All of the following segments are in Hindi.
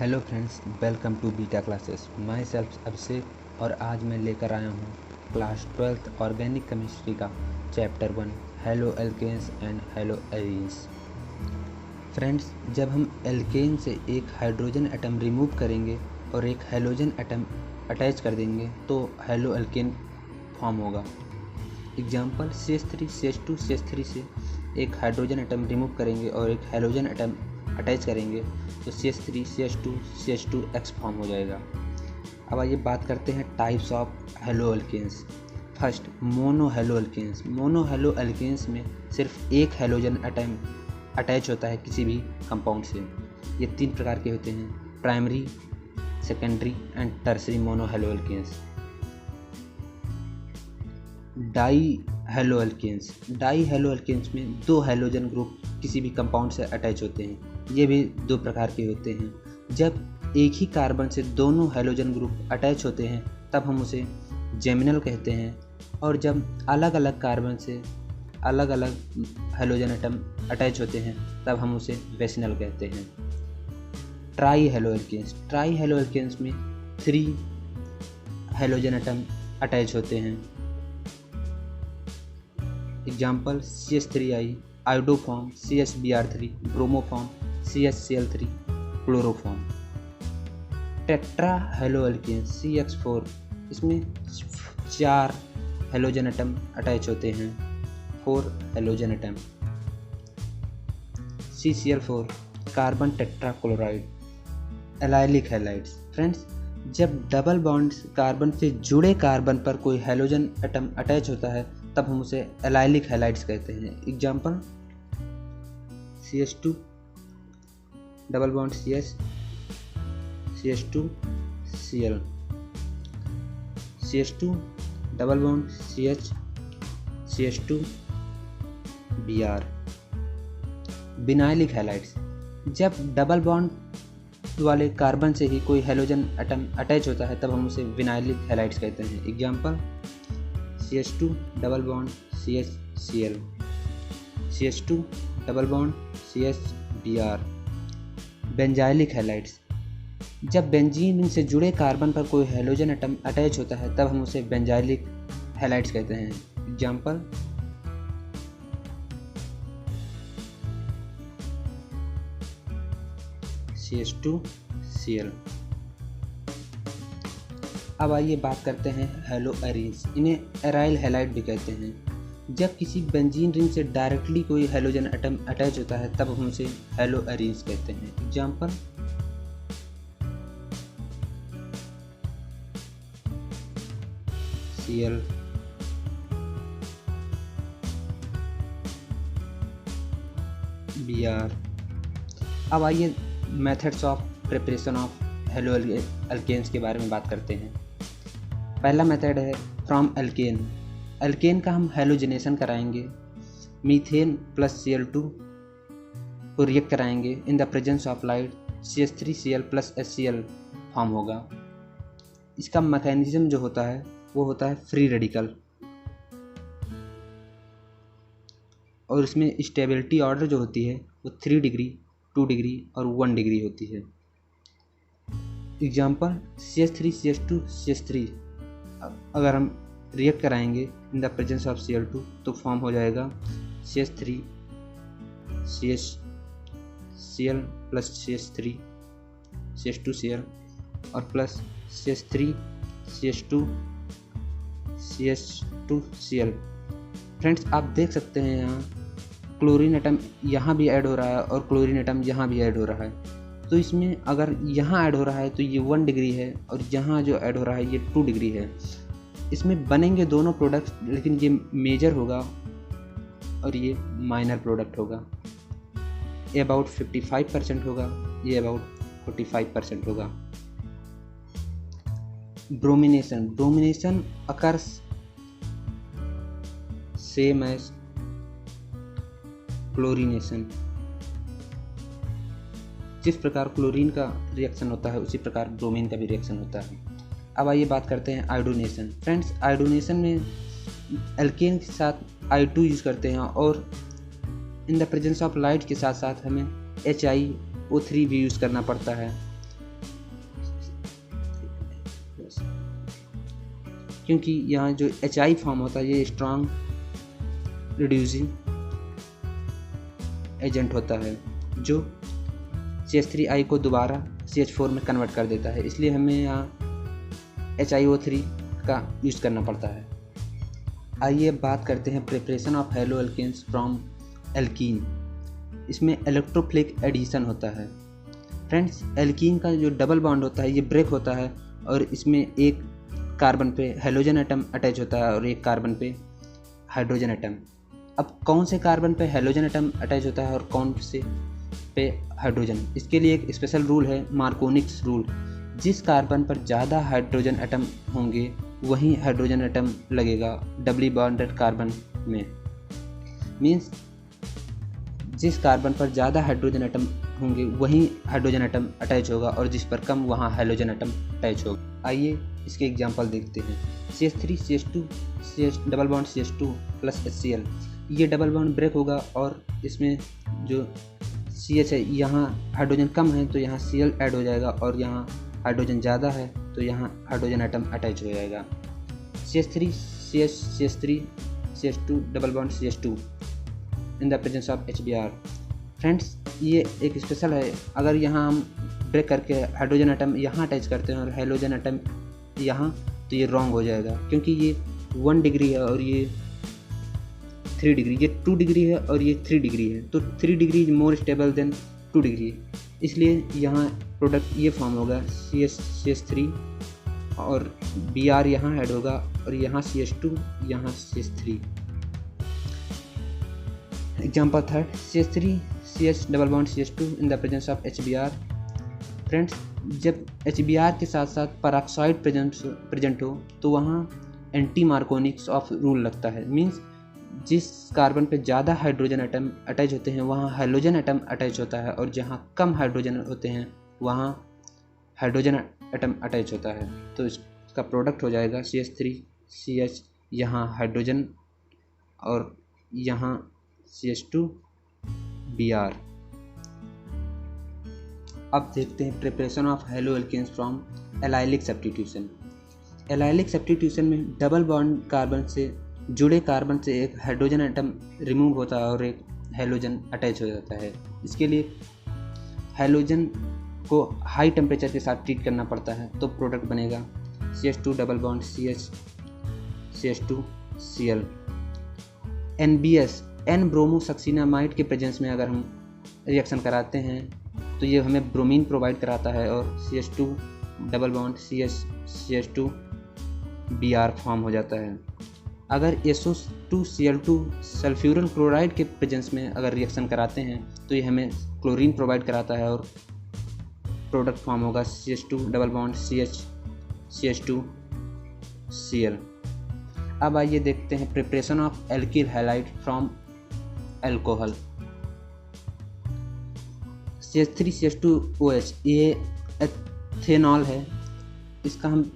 Hello friends, welcome to Beta Classes. Myself Abhishek और आज मैं लेकर आया हूँ क्लास 12th ऑर्गेनिक केमिस्ट्री का chapter 1 haloalkanes and haloarenes. Friends, जब हम एल्केन से एक हाइड्रोजन एटम रिमूव करेंगे और एक हेलोजन एटम अटैच कर देंगे तो हेलो एल्केन फॉर्म होगा। एग्जाम्पल CH3 CH2 CH3 से एक हाइड्रोजन एटम रिमूव करेंगे और एक हेलोजन एटम अटैच करेंगे तो CH3 CH2 CH2X फॉर्म हो जाएगा। अब आइए बात करते हैं types of halo alkanes. First, mono halo alkanes. Mono halo alkanes में सिर्फ एक हेलोजन एटम अटैच होता है किसी भी कंपाउंड से। ये 3 प्रकार के होते हैं: primary, secondary and tertiary mono halo alkanes. Di halo alkanes. Di halo alkanes में 2 हेलोजन ग्रुप किसी भी कंपाउंड से अटैच होते हैं। ये भी 2 प्रकार के होते हैं। जब एक ही कार्बन से दोनों हेलोजन ग्रुप अटैच होते हैं तब हम उसे जेमिनल कहते हैं, और जब अलग अलग कार्बन से अलग अलग हेलोजन एटम अटैच होते हैं तब हम उसे वेसिनल कहते हैं। Tri halo alkanes. Tri halo alkanes में 3 हेलोजन एटम अटैच होते हैं। Example CH3I, iodoform, CHBr3, bromoform, CHCl3, chloroform. Tetra halo alkanes CH4, इसमें 4 हेलोजन एटम अटैच होते हैं, 4 halogen atom. CCl4, carbon tetra chloride. Allylic halides. Friends, जब डबल बॉन्ड कार्बन से जुड़े कार्बन पर कोई हेलोजन एटम अटैच होता है तब हम उसे एलाइलिक हैलाइड्स कहते हैं। Example CH2 double bond CH, CH2 Cl, CH2 double bond CH, CH2 Br। Vinylic halides. जब डबल बॉन्ड वाले कार्बन से ही कोई हेलोजन एटम अटैच होता है तब हम उसे विनाइलिक हैलाइड्स कहते हैं। Example CH2 double bond CHCl, CH2 double bond CHBr। Benzylic halides. जब बेंजीन रिंग से जुड़े कार्बन पर कोई हेलोजन एटम अटैच होता है तब हम उसे बेंजाइलिक हैलाइड्स कहते हैं। Example CH2Cl। अब आइए बात करते हैं हेलो एरीन्स। इन्हें एराइल हैलाइड भी कहते हैं। जब किसी बेंजीन रिंग से डायरेक्टली कोई हेलोजन एटम अटैच होता है तब हम उसे हेलो एरीन्स कहते हैं। Example Cl, Br। अब आइए methods of preparation of halo alkanes के बारे में बात करते हैं। पहला मेथड है फ्रॉम एल्केन। एल्केन का हम हेलोजनेशन कराएंगे। मीथेन प्लस Cl2 को रिएक्ट कराएंगे। In the presence of light CH3Cl plus HCl form होगा। इसका मैकेनिज्म जो होता है वो होता है फ्री रेडिकल, और इसमें स्टेबिलिटी ऑर्डर जो होती है वो 3 डिग्री, 2 डिग्री और 1 डिग्री होती है। एग्जाम्पल CH3 CH2 CH3 अगर हम रिएक्ट कराएंगे in the presence of Cl2 तो फॉर्म हो जाएगा CH3 CHCl plus CH3 CH2Cl और plus CH3 CH2 CH2Cl। Friends, आप देख सकते हैं यहाँ क्लोरीन एटम यहाँ भी ऐड हो रहा है और क्लोरीन एटम यहाँ भी ऐड हो रहा है। तो इसमें अगर यहाँ ऐड हो रहा है तो ये 1 डिग्री है और यहाँ जो ऐड हो रहा है ये 2 डिग्री है। इसमें बनेंगे दोनों प्रोडक्ट्स, लेकिन ये मेजर होगा और ये माइनर प्रोडक्ट होगा। ये अबाउट 55% होगा, ये अबाउट 45% होगा। Bromination. Bromination occurs same as chlorination. जिस प्रकार क्लोरीन का रिएक्शन होता है उसी प्रकार ब्रोमीन का भी रिएक्शन होता है। अब आइए बात करते हैं आयोडोनेशन। फ्रेंड्स, आयोडोनेशन में एल्केन के साथ I2 यूज़ करते हैं और in the presence of light के साथ साथ हमें HiO3 भी यूज़ करना पड़ता है। क्योंकि यहाँ जो HI फॉर्म होता है ये स्ट्रॉन्ग रिड्यूसिंग एजेंट होता है जो CH3I को दोबारा CH4 में कन्वर्ट कर देता है, इसलिए हमें यहाँ HiO3 का यूज़ करना पड़ता है। आइए अब बात करते हैं preparation of halo alkanes from alkene. इसमें इलेक्ट्रोफिलिक एडिशन होता है। फ्रेंड्स, एल्कीन का जो डबल बॉन्ड होता है ये ब्रेक होता है और इसमें एक कार्बन पे हेलोजन एटम अटैच होता है और एक कार्बन पे हाइड्रोजन एटम। अब कौन से कार्बन पे हेलोजन एटम अटैच होता है और कौन से पे हाइड्रोजन, इसके लिए एक स्पेशल रूल है, मार्कोनिक्स रूल। जिस कार्बन पर ज़्यादा हाइड्रोजन एटम होंगे वहीं हाइड्रोजन एटम लगेगा डबली बॉन्डेड कार्बन में। मीन्स जिस कार्बन पर ज़्यादा हाइड्रोजन एटम होंगे वहीं हाइड्रोजन एटम अटैच होगा और जिस पर कम वहाँ हाइड्रोजन एटम अटैच होगा। आइए इसके एग्जांपल देखते हैं। CH3 CH2 CH double bond CH2 plus HCl, ये डबल बॉन्ड ब्रेक होगा और इसमें जो CH है यहाँ हाइड्रोजन कम है तो यहाँ Cl ऐड हो जाएगा और यहाँ हाइड्रोजन ज़्यादा है तो यहाँ हाइड्रोजन एटम अटैच हो जाएगा। CH3 CH3 CH2 double bond CH2 in the presence of HBr। Friends, ये एक स्पेशल है, अगर यहाँ हम ब्रेक करके हाइड्रोजन एटम यहाँ अटैच करते हैं और हाइड्रोजन एटम यहाँ, तो ये रॉन्ग हो जाएगा क्योंकि ये 1 डिग्री है और ये 3 डिग्री, ये 2 डिग्री है और ये 3 डिग्री है, तो 3 degree is more stable then 2 degree, इसलिए यहाँ प्रोडक्ट ये फॉर्म होगा CH3 और Br यहाँ ऐड होगा और यहाँ CH2 यहाँ CH3। Example third, CH3 CH double bond CH2 in the presence of HBr। Friends, जब HBr के साथ साथ पेरोक्साइड प्रेजेंट हो तो वहाँ एंटी मार्कोनिक्स ऑफ रूल लगता है। मीन्स जिस कार्बन पे ज़्यादा हाइड्रोजन एटम अटैच होते हैं वहाँ हाइड्रोजन एटम अटैच होता है और जहाँ कम हाइड्रोजन होते हैं वहाँ हाइड्रोजन एटम अटैच होता है, तो इसका प्रोडक्ट हो जाएगा CH3 CH यहाँ हाइड्रोजन और यहाँ CH2 Br। अब देखते हैं preparation of halo alkanes from allylic substitution. Allylic substitution में डबल बॉन्ड कार्बन से जुड़े कार्बन से एक हाइड्रोजन एटम रिमूव होता है और एक हेलोजन अटैच हो जाता है। इसके लिए हेलोजन को हाई टेम्परेचर के साथ ट्रीट करना पड़ता है, तो प्रोडक्ट बनेगा CH2 double bond CH CH2 Cl। NBS N bromosuccinimide के प्रेजेंस में अगर हम रिएक्शन कराते हैं तो ये हमें ब्रोमीन प्रोवाइड कराता है और CH2 double bond CH2 Br form हो जाता है। अगर SO2Cl2 सल्फ्यूरल क्लोराइड के प्रेजेंस में अगर रिएक्शन कराते हैं तो ये हमें क्लोरीन प्रोवाइड कराता है और प्रोडक्ट फॉर्म होगा CH2 double bond CH2 Cl। अब आइए देखते हैं preparation of alkyl halide from alcohol. CH3 CH2OH ये एथेनॉल है, इसका हम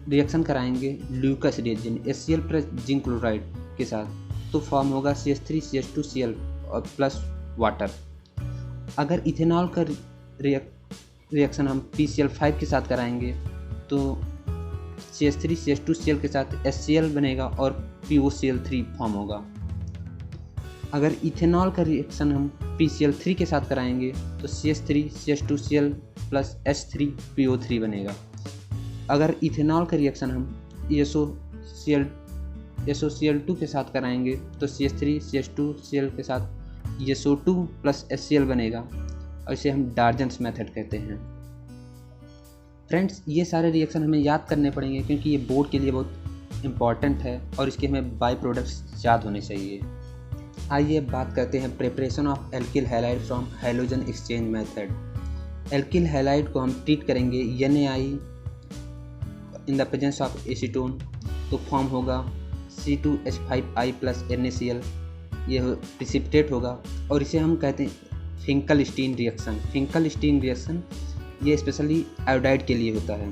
रिएक्शन कराएंगे Lucas reagent HCl plus zinc chloride के साथ, तो फॉर्म होगा CH3 CH2Cl और प्लस वाटर। अगर इथेनॉल का रिएक्शन हम PCl5 के साथ कराएंगे तो CH3 CH2Cl के साथ HCl बनेगा और POCl3 फॉर्म होगा। अगर इथेनॉल का रिएक्शन हम PCl3 के साथ कराएंगे तो CH3 CH2Cl प्लस H3PO3 बनेगा। अगर इथेनॉल का रिएक्शन हम SOCl2 के साथ कराएंगे तो CH3 CH2Cl के साथ SO2 प्लस HCl बनेगा और इसे हम डार्जन्स मेथड कहते हैं। फ्रेंड्स, ये सारे रिएक्शन हमें याद करने पड़ेंगे क्योंकि ये बोर्ड के लिए बहुत इम्पॉर्टेंट है और इसके हमें बाई प्रोडक्ट्स याद होने चाहिए। आइए बात करते हैं preparation of alkyl halide from halogen exchange method. Alkyl halide को हम ट्रीट करेंगे NaI in the presence of acetone, तो फॉर्म होगा C2H5I प्लस NaCl, ये प्रिसिपिटेट होगा और इसे हम कहते हैं फिंकलस्टीन रिएक्शन। फिंकलस्टीन रिएक्शन ये स्पेशली आयोडाइड के लिए होता है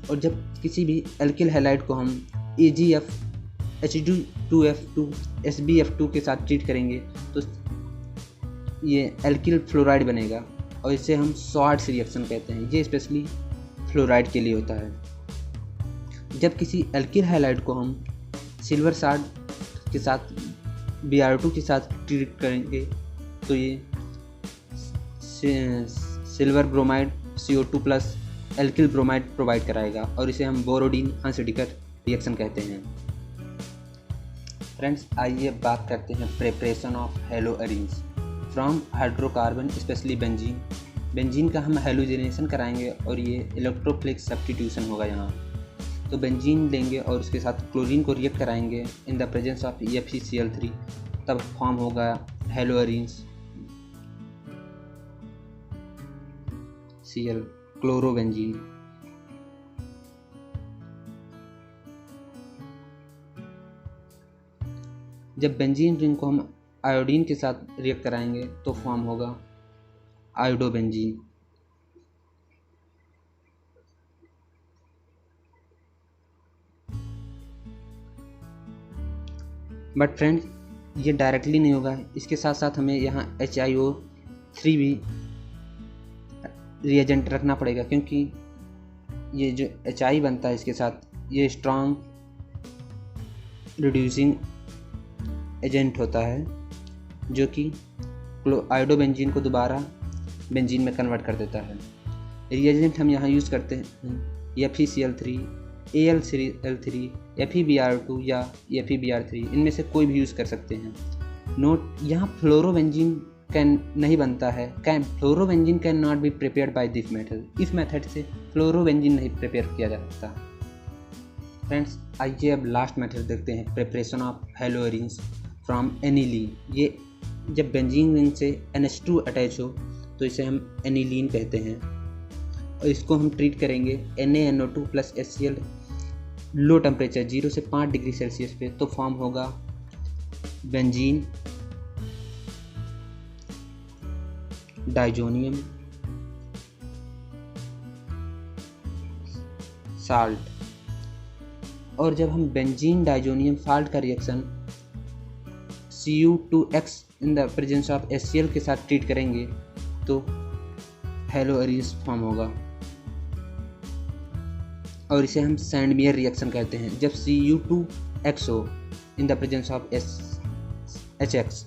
और जब किसी भी एल्किल हैलाइड को हम AgF H2F2 SbF2 के साथ ट्रीट करेंगे तो ये एल्किल फ्लोराइड बनेगा और इसे हम स्वार्ट्स रिएक्शन कहते हैं, ये स्पेशली फ्लोराइड के लिए होता है। जब किसी एल्किल हैलाइड को हम सिल्वर साल्ट के साथ Br2 के साथ ट्रीट करेंगे तो ये silver bromide CO2 plus alkyl bromide provide कराएगा और इसे हम बोरोडीन हंसडीकर रिएक्शन कहते हैं। फ्रेंड्स, आइए बात करते हैं preparation of haloarenes from hydrocarbon specially benzene. Benzene का हम हेलोजिनेशन कराएंगे और ये इलेक्ट्रोफिलिक सब्स्टिट्यूशन होगा यहाँ। तो बेंजीन लेंगे और उसके साथ क्लोरीन को रिएक्ट कराएंगे in the presence of FeCl3, तब फॉर्म होगा हेलोअरीन्स Cl क्लोरोबेंजीन। जब बेंजीन रिंग को हम आयोडीन के साथ रिएक्ट कराएंगे तो फॉर्म होगा आयोडोबेंजीन। बट फ्रेंड्स, ये डायरेक्टली नहीं होगा, इसके साथ साथ हमें यहाँ HiO3 भी रिएजेंट रखना पड़ेगा, क्योंकि ये जो HI बनता है इसके साथ ये स्ट्रॉन्ग रिड्यूसिंग एजेंट होता है जो कि आयोडोबेंजीन को दोबारा बेंजीन में कन्वर्ट कर देता है। रिएजेंट हम यहाँ यूज़ करते हैं FeCl3, AlCl3, FeBr2 या FeBr3, इनमें से कोई भी यूज़ कर सकते हैं। नोट, यहाँ फ्लोरोबेंजीन कैन नहीं बनता है। Fluorobenzene can not be prepared by this method. इस मेथड से फ्लोरोबेंजीन नहीं प्रिपेयर किया जा सकता। फ्रेंड्स, आइए अब लास्ट मेथड देखते हैं, preparation of haloarenes from aniline. ये जब बेंजीन रिंग से NH2 अटैच हो तो इसे हम एनिलीन कहते हैं और इसको हम ट्रीट करेंगे NaNO2 plus HCl low temperature 0 से 5 डिग्री सेल्सियस पे, तो फॉर्म होगा बेंजीन डाइजोनियम साल्ट। और जब हम बेंजीन डाइजोनियम साल्ट का reaction Cu2x in the presence of HCl के साथ ट्रीट करेंगे तो हेलोअरीन्स फॉर्म होगा और इसे हम सैंडमियर रिएक्शन कहते हैं। जब Cu2x हो in the presence of HX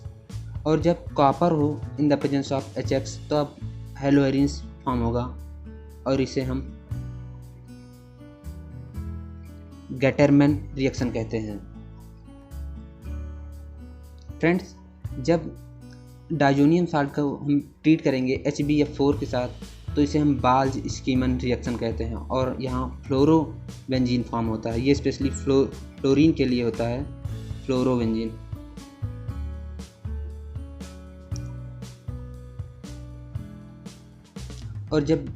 और जब कॉपर हो in the presence of HX तो अब हेलोअरीन्स फॉर्म होगा और इसे हम गैटरमैन रिएक्शन कहते हैं। फ्रेंड्स, जब डाइजोनियम साल्ट को हम ट्रीट करेंगे HbF4 के साथ तो इसे हम बाल्ज स्कीमन रिएक्शन कहते हैं और यहाँ फ्लोरोबेंजीन फॉर्म होता है। ये स्पेशली फ्लोरीन के लिए होता है, फ्लोरोबेंजीन। और जब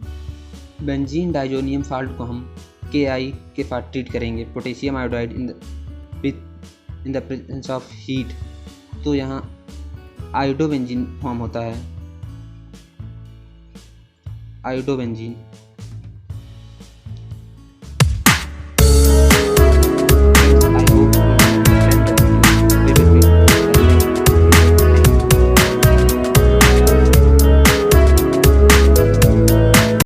बेंजीन डाइजोनियम साल्ट को हम Ki के साथ ट्रीट करेंगे potassium iodide in the presence of heat तो यहाँ आयोडोबेंजीन फॉर्म होता है, आयोडोबेंजीन।